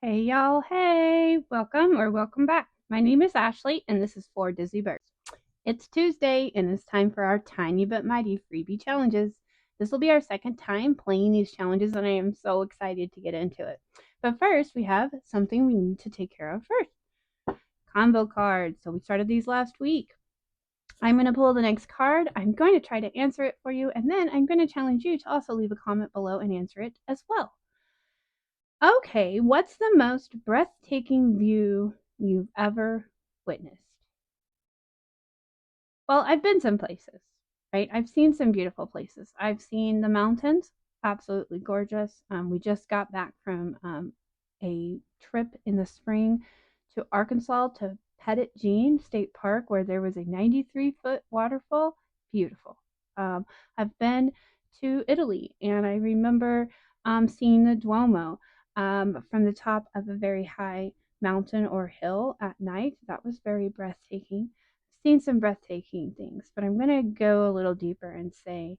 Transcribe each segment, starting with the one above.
Hey y'all, hey, welcome back. My name is Ashley and this is for Dizzy Birds. It's Tuesday and it's time for our tiny but mighty freebie challenges. This will be our second time playing these challenges and I am so excited to get into it. But first, we have something we need to take care of first. Combo cards. So we started these last week. I'm going to pull the next card. I'm going to try to answer it for you and then I'm going to challenge you to also leave a comment below and answer it as well. Okay, what's the most breathtaking view you've ever witnessed? Well, I've been some places, right? I've seen some beautiful places. I've seen the mountains, absolutely gorgeous. We just got back from a trip in the spring to Arkansas to Pettit Jean State Park where there was a 93-foot waterfall. Beautiful. I've been to Italy and I remember seeing the Duomo from the top of a very high mountain or hill at night. That was very breathtaking. Seen some breathtaking things, but I'm going to go a little deeper and say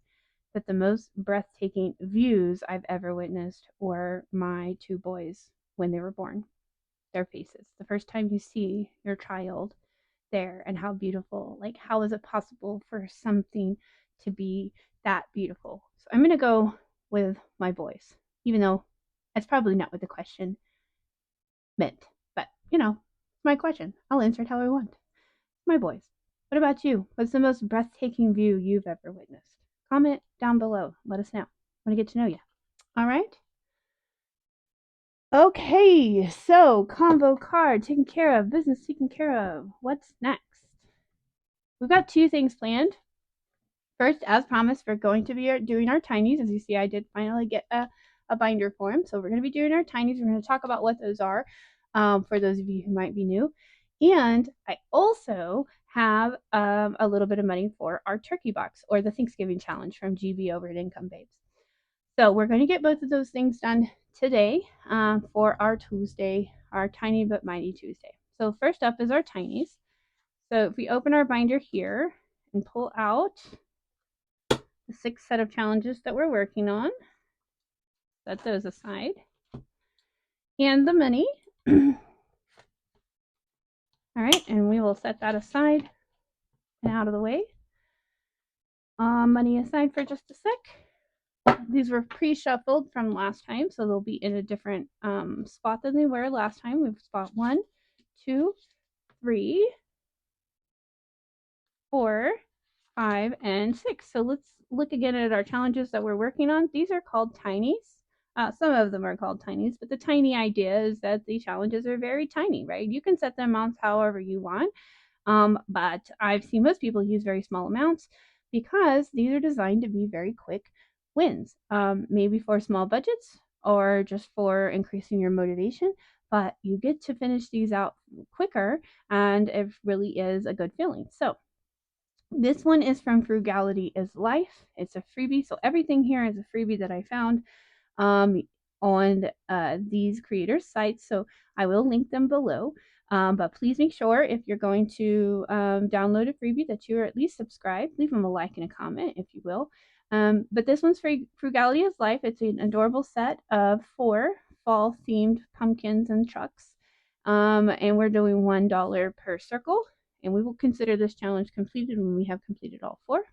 that the most breathtaking views I've ever witnessed were my two boys when they were born, their faces. The first time you see your child there and how beautiful, like, how is it possible for something to be that beautiful? So I'm going to go with my boys, even though that's probably not what the question meant. But, it's my question. I'll answer it how I want. My boys. What about you? What's the most breathtaking view you've ever witnessed? Comment down below. Let us know. I want to get to know you. All right? Okay, so combo card taken care of, business taken care of. What's next? We've got two things planned. First, as promised, we're going to be doing our tinies. As you see, I did finally get a binder for them. So we're going to be doing our tinies. We're going to talk about what those are for those of you who might be new. And I also have a little bit of money for our turkey box or the Thanksgiving challenge from GB over at Income Babes. So we're going to get both of those things done today for our Tuesday, our Tiny but Mighty Tuesday. So first up is our tinies. So if we open our binder here and pull out the 6 set of challenges that we're working on, set those aside, and the money. All right, and we will set that aside and out of the way. Money aside for just a sec. These were pre-shuffled from last time, so they'll be in a different spot than they were last time. We've spot 1, 2, 3, 4, 5, and 6. So let's look again at our challenges that we're working on. These are called tinies. Some of them are called tinies, but the tiny idea is that the challenges are very tiny, right? You can set the amounts however you want, but I've seen most people use very small amounts because these are designed to be very quick wins, maybe for small budgets or just for increasing your motivation, but you get to finish these out quicker and it really is a good feeling. So this one is from Frugality is Life. It's a freebie. So everything here is a freebie that I found on these creators' sites. So I will link them below. But please make sure if you're going to download a freebie that you're at least subscribed. Leave them a like and a comment if you will. But this one's for Frugality is Life. It's an adorable set of 4 fall themed pumpkins and trucks. And we're doing $1 per circle. And we will consider this challenge completed when we have completed all 4.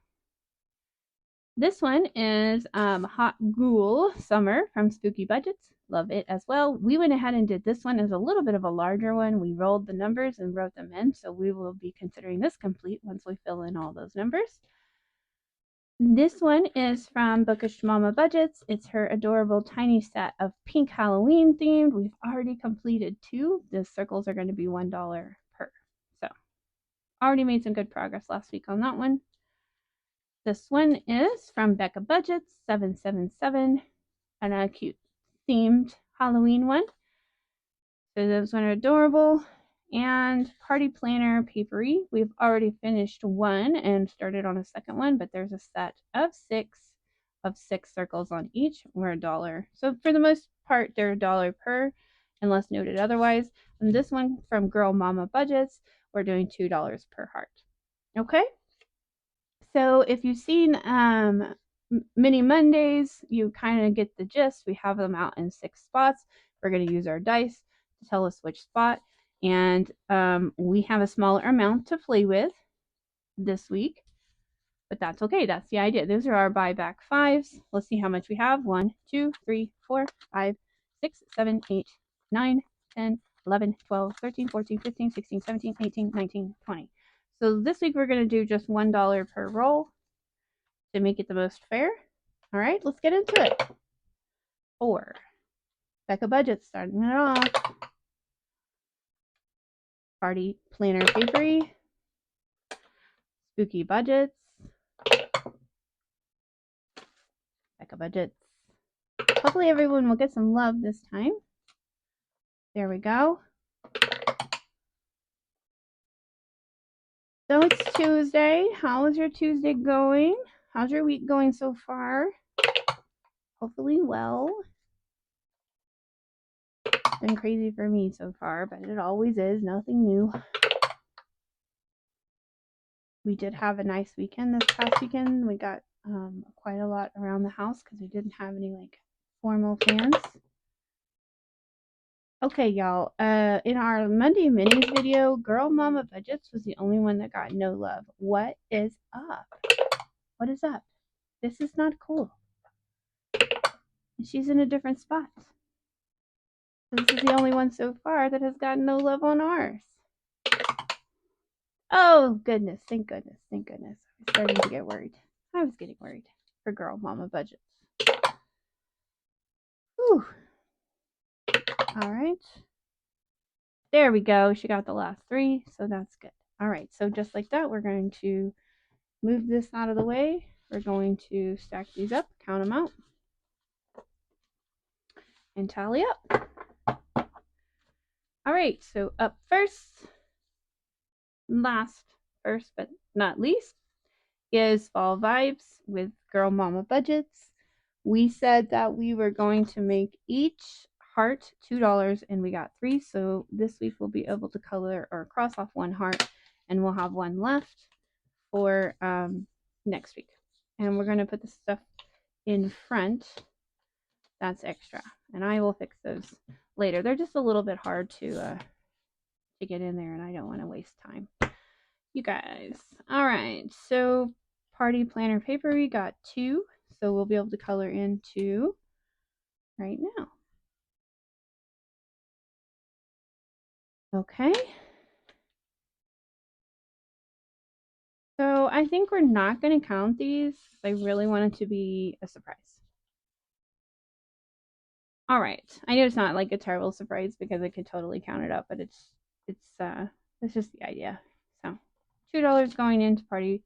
This one is Hot Ghoul Summer from Spooky Budgets. Love it as well. We went ahead and did this one as a little bit of a larger one. We rolled the numbers and wrote them in, so we will be considering this complete once we fill in all those numbers. This one is from Bookish Mama Budgets. It's her adorable tiny set of pink Halloween themed. We've already completed 2. The circles are going to be $1 per. So already made some good progress last week on that one. This one is from Becca Budgets, 777, and a cute themed Halloween one. So those one are adorable. And Party Planner Papery. We've already finished one and started on a second one, but there's a set of 6 circles on each. We're $1. So for the most part, they're $1 per, unless noted otherwise. And this one from Girl Mama Budgets, we're doing $2 per heart. Okay? So if you've seen Mini Mondays, you kind of get the gist. We have them out in 6 spots. We're going to use our dice to tell us which spot. And we have a smaller amount to play with this week, but that's okay. That's the idea. Those are our buyback fives. Let's see how much we have. 1, 2, 3, 4, 5, 6, 7, 8, 9, 10, 11, 12, 13, 14, 15, 16, 17, 18, 19, 20. So this week we're going to do just $1 per roll to make it the most fair. All right, let's get into it. 4. Becca Budget starting it off. Party Planner Papery. Spooky Budgets. Becca Budgets. Hopefully everyone will get some love this time. There we go. So it's Tuesday. How is your Tuesday going? How's your week going so far? Hopefully well. It's been crazy for me so far, but it always is. Nothing new. We did have a nice weekend this past weekend. We got quite a lot around the house because we didn't have any like formal fans. Okay, y'all. In our Monday Minis video, Girl Mama Budgets was the only one that got no love. What is up? What is up? This is not cool. She's in a different spot. This is the only one so far that has gotten no love on ours. Oh, goodness. Thank goodness. Thank goodness. I was starting to get worried. I was getting worried for Girl Mama Budgets. Whew. All right. There we go. She got the last 3, so that's good. All right. So just like that, we're going to move this out of the way. We're going to stack these up, count them out, and tally up. All right. So up first, first but not least, is Fall Vibes with Girl Mama Budgets. We said that we were going to make each heart $2, and we got 3. So this week we'll be able to color or cross off 1 heart, and we'll have 1 left for next week. And we're going to put the stuff in front. That's extra, and I will fix those later. They're just a little bit hard to get in there, and I don't want to waste time. You guys. All right. So Party Planner paper, we got 2. So we'll be able to color in 2 right now. Okay. So I think we're not going to count these. I really want it to be a surprise. All right. I know it's not like a terrible surprise because I could totally count it up, but it's just the idea. So $2 going into Party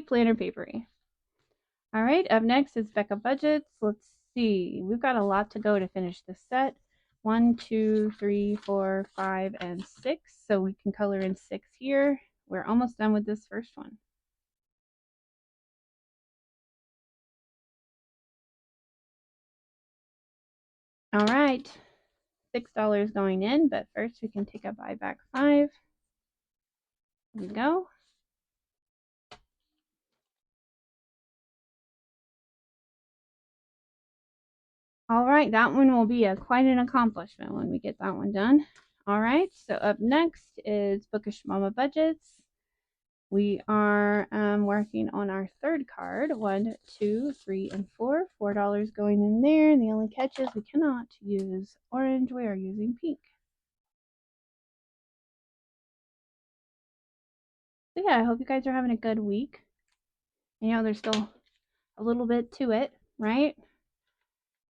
Planner Papery. All right, up next is Becca Budgets. Let's see. We've got a lot to go to finish this set. 1, 2, 3, 4, 5, and 6. So we can color in 6 here. We're almost done with this first one. All right, $6 going in, but first we can take a buyback 5. There we go. All right, that one will be quite an accomplishment when we get that one done. All right, so up next is Bookish Mama Budgets. We are working on our 3rd card. 1, 2, 3, and 4. $4 going in there. And the only catch is we cannot use orange. We are using pink. So yeah, I hope you guys are having a good week. I know there's still a little bit to it, right?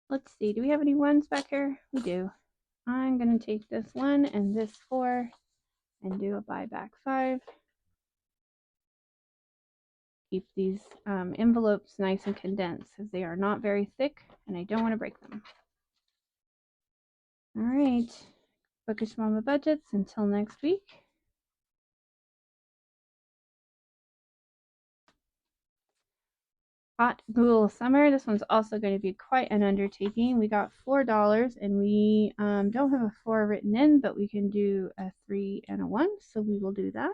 Let's see. Do we have any 1s back here? We do. I'm going to take this 1 and this 4 and do a buyback 5. Keep these envelopes nice and condensed because they are not very thick and I don't want to break them. All right, Bookish Mama Budgets, until next week. Hot Ghoul Summer. This one's also going to be quite an undertaking. We got $4 and we don't have a 4 written in, but we can do a 3 and a 1, so we will do that.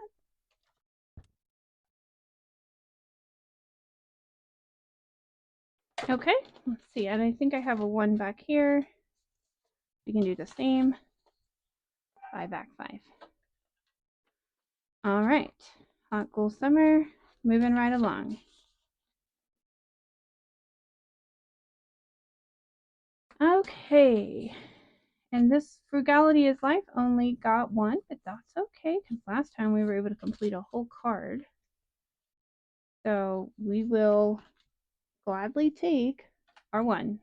Okay, let's see, and I think I have a 1 back here. We can do the same. 5 back 5. All right. Hot, cool summer. Moving right along. Okay. And this Frugality is Life only got one, but that's okay because last time we were able to complete a whole card. So we will gladly take our one.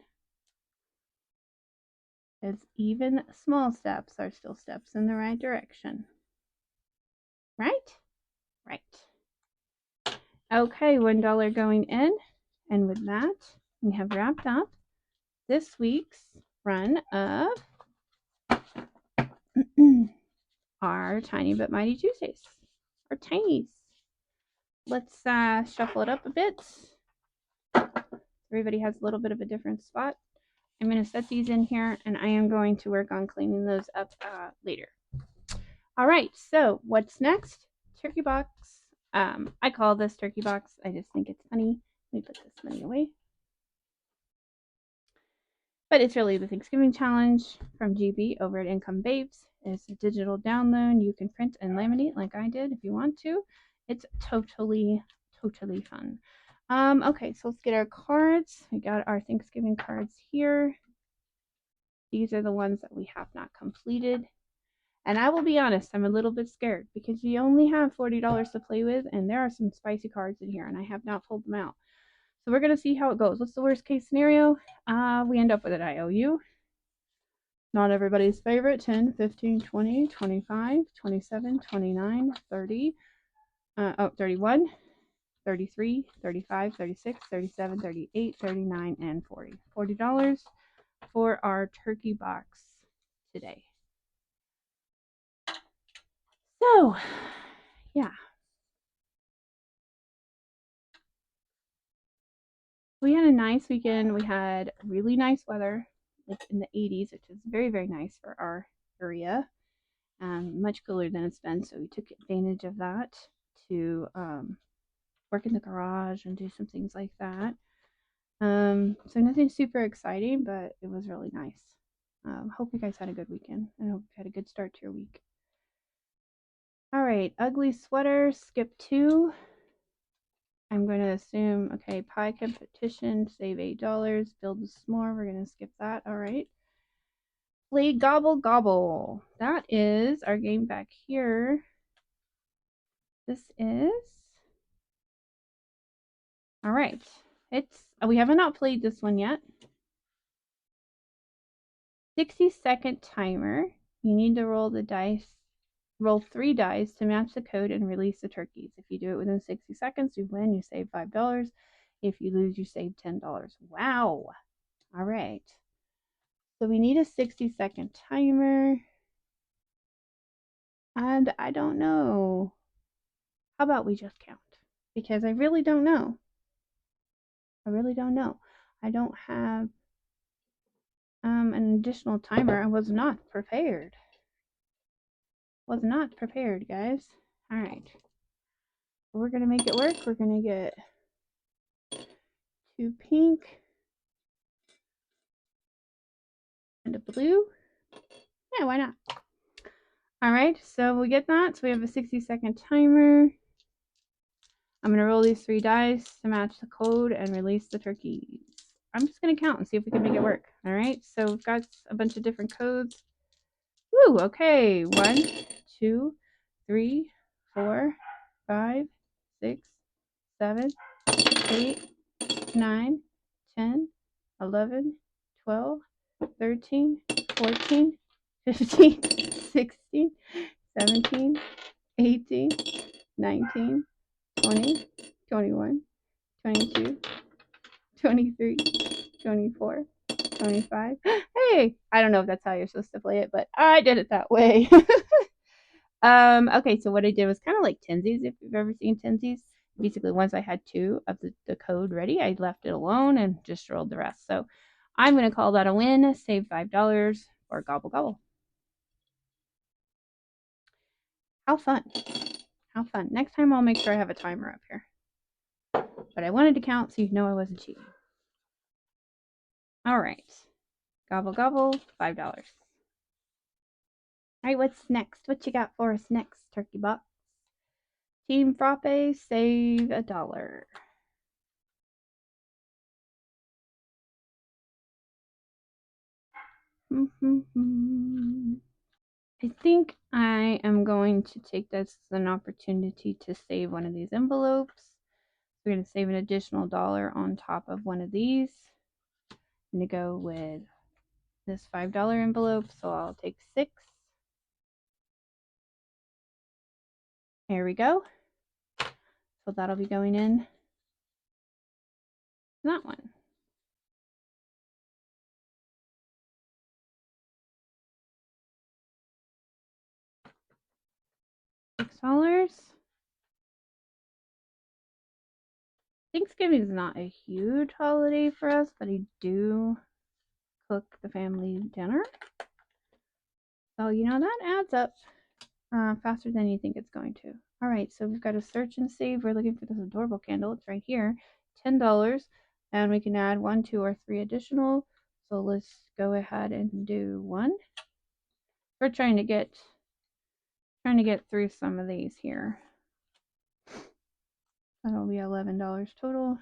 As even small steps are still steps in the right direction. Right? Right. Okay, $1 going in. And with that, we have wrapped up this week's run of our Tiny But Mighty Tuesdays. Our Tinies. Let's shuffle it up a bit. Everybody has a little bit of a different spot. I'm going to set these in here, and I am going to work on cleaning those up later. All right, so what's next? Turkey box. I call this turkey box. I just think it's funny. Let me put this money away. But it's really the Thanksgiving challenge from GB over at Income Babes. It's a digital download. You can print and laminate like I did if you want to. It's totally fun. Okay, so let's get our cards. We got our Thanksgiving cards here. These are the ones that we have not completed. And I will be honest, I'm a little bit scared because we only have $40 to play with, and there are some spicy cards in here, and I have not pulled them out. So we're going to see how it goes. What's the worst case scenario? We end up with an IOU. Not everybody's favorite. 10, 15, 20, 25, 27, 29, 30, 31, 33, 35, 36, 37, 38, 39, and 40. $40 for our turkey box today. So, yeah. We had a nice weekend. We had really nice weather, like in the 80s, which is very, very nice for our area. Much cooler than it's been, so we took advantage of that to work in the garage and do some things like that. So nothing super exciting, but it was really nice. Hope you guys had a good weekend, and hope you had a good start to your week. All right, ugly sweater, skip 2. I'm going to assume, okay, pie competition, save $8, build a s'more. We're going to skip that. All right. Play Gobble Gobble. That is our game back here. This is, all right. We haven't not played this one yet. 60-second timer. You need to roll 3 dice to match the code and release the turkeys. If you do it within 60 seconds, you win. You save $5. If you lose, you save $10. Wow. All right. So we need a 60-second timer. And I don't know. How about we just count? Because I really don't know. I don't have an additional timer. I was not prepared. Guys. All right. We're going to make it work. We're going to get 2 pink and a blue. Yeah, why not? All right, so we get that. So we have a 60-second timer. I'm going to roll these 3 dice to match the code and release the turkeys. I'm just going to count and see if we can make it work. All right, so we've got a bunch of different codes. Woo, okay. 1, 2, 3, 4, 5, 6, 7, 8, 9, 10, 11, 12, 13, 14, 15, 16, 17, 18, 19, 20, 21, 22, 23, 24, 25. Hey, I don't know if that's how you're supposed to play it, but I did it that way. Okay, so what I did was kind of like Tensies, if you've ever seen Tensies. Basically, once I had 2 of the code ready, I left it alone and just rolled the rest. So I'm going to call that a win, save $5 for Gobble Gobble. How fun. How fun. Next time I'll make sure I have a timer up here. But I wanted to count so you know I wasn't cheating. All right. Gobble Gobble, $5. All right, what's next? What you got for us next, Turkey Box? Team Frappe, save $1. I think I am going to take this as an opportunity to save one of these envelopes. We're going to save an additional $1 on top of one of these. I'm going to go with this $5 envelope, so I'll take 6. There we go. So that'll be going in that one. $6. Thanksgiving is not a huge holiday for us, but I do cook the family dinner. So, you know, that adds up faster than you think it's going to. All right, so we've got a search and save. We're looking for this adorable candle. It's right here, $10. And we can add 1, 2, or 3 additional. So let's go ahead and do 1. We're trying to get through some of these here. That'll be $11 total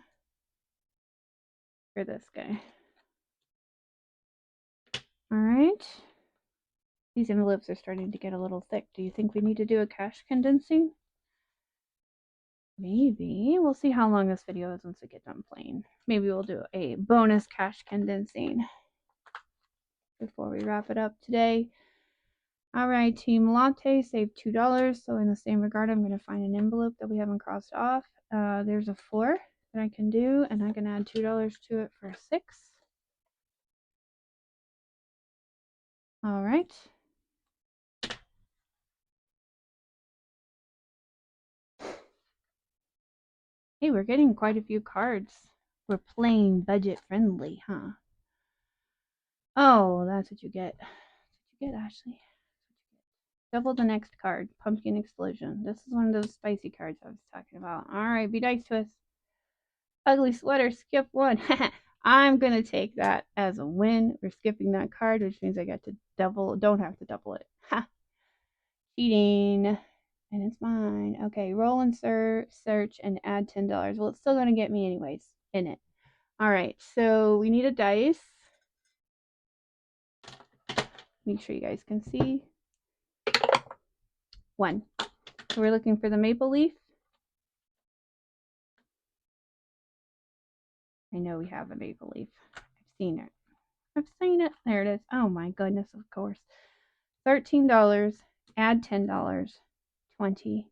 for this guy. All right. These envelopes are starting to get a little thick. Do you think we need to do a cash condensing? Maybe. We'll see how long this video is once we get done playing. Maybe we'll do a bonus cash condensing before we wrap it up today. All right, Team Latte saved $2. So in the same regard, I'm going to find an envelope that we haven't crossed off. There's a 4 that I can do, and I can add $2 to it for 6. All right. Hey, we're getting quite a few cards. We're playing budget friendly, huh? Oh, that's what you get. That's what you get, Ashley. Double the next card, Pumpkin Explosion. This is one of those spicy cards I was talking about. All right, B-Dice Twist. Ugly Sweater, skip 1. I'm going to take that as a win. We're skipping that card, which means I get to don't have to double it. Ha! Cheating. And it's mine. Okay, roll and search and add $10. Well, it's still going to get me anyways in it. All right, so we need a dice. Make sure you guys can see. 1. So we're looking for the maple leaf. I know we have a maple leaf. I've seen it. There it is. Oh my goodness, of course. $13. Add $10. $23.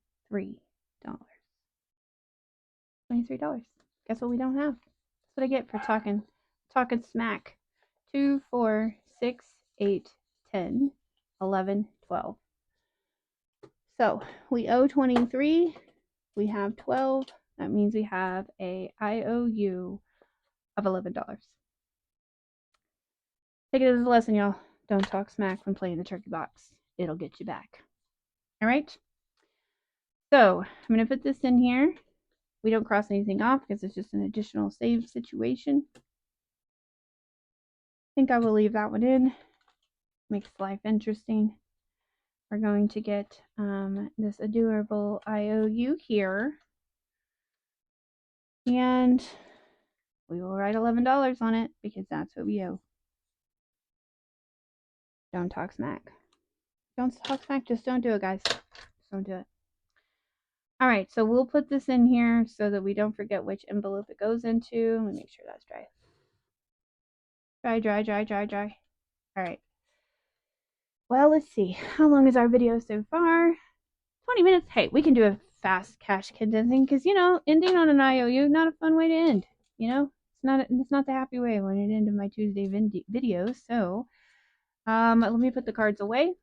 $23. Guess what we don't have? That's what I get for talking smack. 2, 4, 6, 8, 10, 11, 12. So we owe 23. We have 12. That means we have a IOU of $11. Take it as a lesson, y'all. Don't talk smack when playing the turkey box. It'll get you back. All right. So I'm going to put this in here. We don't cross anything off because it's just an additional save situation. I think I will leave that one in. Makes life interesting. We're going to get this adorable IOU here. And we will write $11 on it because that's what we owe. Don't talk smack. Don't talk smack. Just don't do it, guys. Just don't do it. All right, so we'll put this in here so that we don't forget which envelope it goes into. Let me make sure that's dry. Dry. All right. Well, let's see. How long is our video so far? 20 minutes. Hey, we can do a fast cash condensing because, you know, ending on an IOU, not a fun way to end. You know, it's not the happy way I wanted to end my Tuesday video. So, let me put the cards away.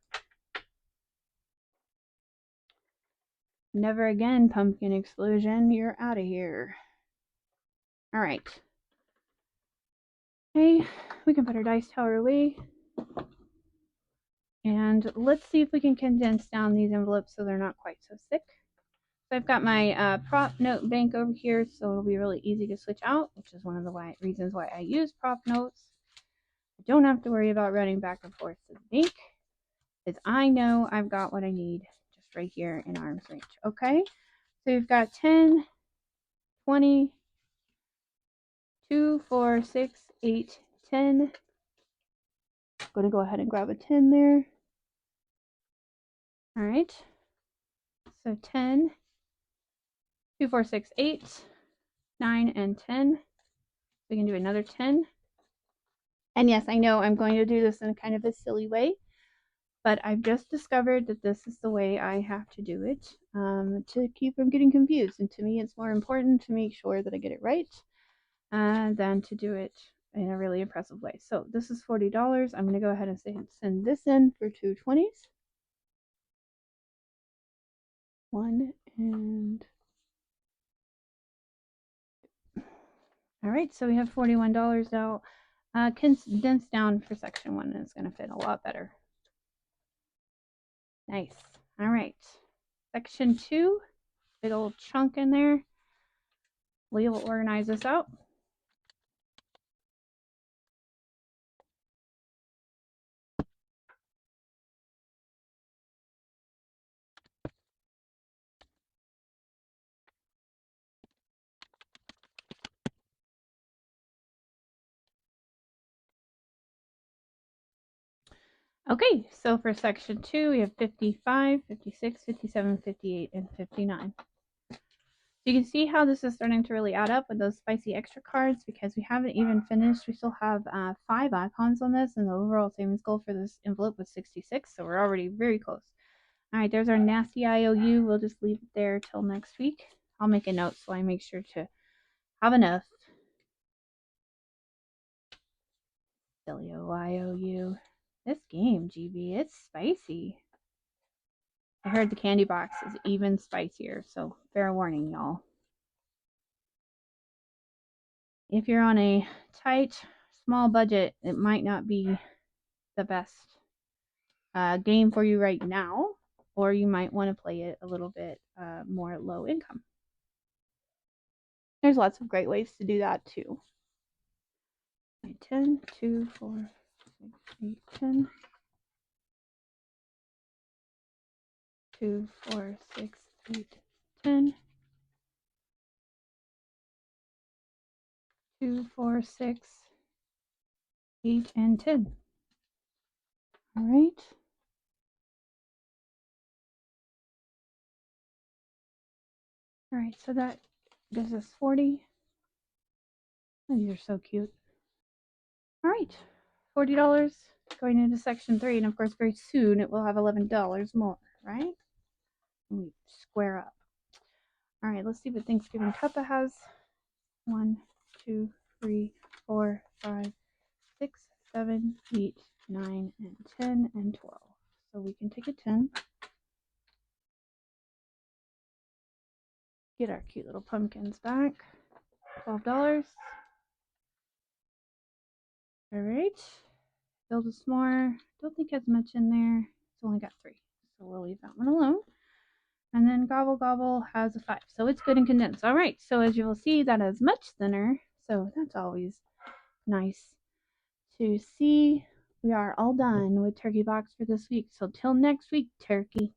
Never again, Pumpkin Explosion. You're out of here. All right. Okay, we can put our dice tower away. And let's see if we can condense down these envelopes so they're not quite so thick. So I've got my prop note bank over here, so it'll be really easy to switch out, which is one of the reasons why I use prop notes. I don't have to worry about running back and forth to the bank. Is I know I've got what I need just right here in arm's reach. Okay, so you've got 10, 20, 2, 4, 6, 8, 10. I'm going to go ahead and grab a 10 there. All right, so 10, 2, 4, 6, 8, 9, and 10. We can do another 10. And yes, I know I'm going to do this in kind of a silly way, but I've just discovered that this is the way I have to do it to keep from getting confused. And to me, it's more important to make sure that I get it right than to do it in a really impressive way. So this is $40. I'm going to go ahead and send this in for 2 20s. 1 and... All right, so we have $41 now. Condensed down for section 1, and it's going to fit a lot better. Nice. All right. Section 2, big old chunk in there. We will organize this out. Okay, so for section 2, we have 55, 56, 57, 58, and 59. You can see how this is starting to really add up with those spicy extra cards because we haven't even finished. We still have 5 icons on this, and the overall savings goal for this envelope was 66, so we're already very close. All right, there's our nasty IOU. We'll just leave it there till next week. I'll make a note so I make sure to have enough. Silly IOU. This game, GB, it's spicy. I heard the candy box is even spicier, so fair warning, y'all. If you're on a tight, small budget, it might not be the best game for you right now, or you might want to play it a little bit more low income. There's lots of great ways to do that too. 10, 2, 4, 6, 8, 10. 2, 4, 6, 8, 10. 2, 4, 6, 8, and 10. All right. All right, so that gives us 40. Oh, these are so cute. All right, $40 going into section 3, and of course, very soon it will have $11 more, right? And we square up. All right, let's see what Thanksgiving Cuppa has. 1, 2, 3, 4, 5, 6, 7, 8, 9, and 10, and 12. So we can take a 10. Get our cute little pumpkins back. $12. All right. Build a s'more. Don't think has much in there. It's only got 3. So we'll leave that one alone. And then Gobble Gobble has a 5. So it's good and condensed. All right. So as you will see, that is much thinner. So that's always nice to see. We are all done with Turkey Box for this week. So till next week, Turkey.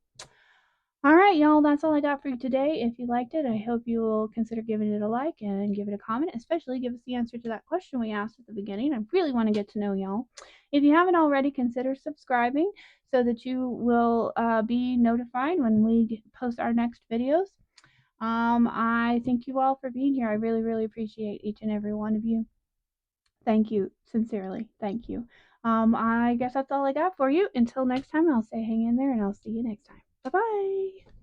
All right, y'all, that's all I got for you today. If you liked it, I hope you will consider giving it a like and give it a comment, especially give us the answer to that question we asked at the beginning. I really want to get to know y'all. If you haven't already, consider subscribing so that you will be notified when we post our next videos. I thank you all for being here. I really, really appreciate each and every one of you. Thank you, sincerely. Thank you. I guess that's all I got for you. Until next time, I'll say hang in there and I'll see you next time. Bye-bye.